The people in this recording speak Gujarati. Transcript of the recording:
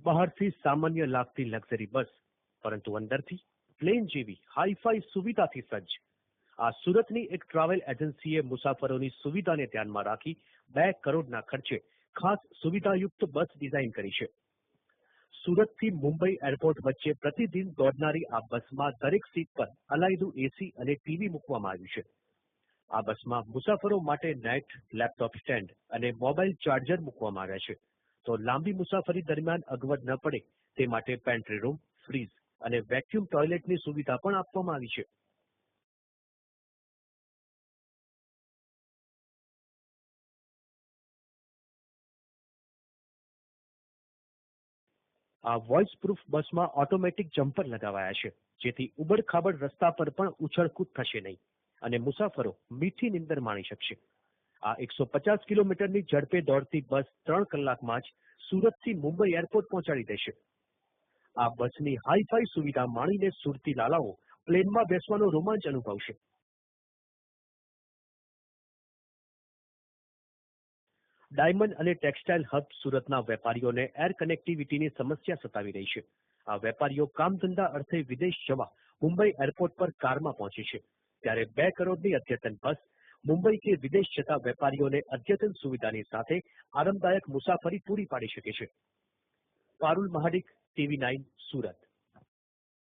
બહારથી સામાન્ય લાગતી લક્ઝરી બસ, પરંતુ અંદરથી પ્લેન જેવી હાઈફાઈ સુવિધાથી સજ્જ. આ સુરતની એક ટ્રાવેલ એજન્સીએ મુસાફરોની સુવિધાને ધ્યાનમાં રાખી 2 કરોડના ખર્ચે ખાસ સુવિધાયુક્ત બસ ડિઝાઇન કરી છે. સુરતથી મુંબઈ એરપોર્ટ વચ્ચે પ્રતિદિન દોડનારી આ બસમાં દરેક સીટ પર અલાયદું એસી અને ટીવી મૂકવામાં આવ્યું છે. આ બસમાં મુસાફરો માટે નેટ, લેપટોપ સ્ટેન્ડ અને મોબાઈલ ચાર્જર મૂકવામાં આવ્યા છે. તો લાંબી મુસાફરી દરમિયાન અગવડ ન પડે તે માટે પેન્ટ્રી રૂમ, ફ્રીજ અને વેક્યુમ ટોયલેટની સુવિધા પણ આપવામાં આવી છે. આ વોઇસ પ્રૂફ બસમાં ઓટોમેટિક જમ્પર લગાવાયા છે, જેથી ઉબડ-ખાબડ રસ્તા પર પણ ઉછળકૂદ થશે નહીં અને મુસાફરો મીઠી નીંદર માણી શકશે. આ 150 કિલોમીટરની ઝડપે દોડતી બસ 3 કલાકમાં જ સુરતથી મુંબઈ એરપોર્ટ પહોંચાડી દેશે. આ બસની હાઈફાઈ સુવિધા માણીને સુરતી લાલાઓ પ્લેનમાં બેસવાનો રોમાંચ અનુભવશે. ડાયમંડ અને ટેક્સટાઇલ હબ સુરતના વેપારીઓને એર કનેક્ટિવિટીની સમસ્યા સતાવી રહી છે. આ વેપારીઓ કામધંધા અર્થે વિદેશ જવા મુંબઈ એરપોર્ટ પર કારમાં પહોંચે છે, ત્યારે 2 કરોડની અદ્યતન બસ મુંબઈ કે વિદેશ જતા વેપારીઓને અદ્યતન સુવિધાની સાથે આરામદાયક મુસાફરી પૂરી પાડી શકે છે. પારુલ મહાડિક, TV9, સુરત.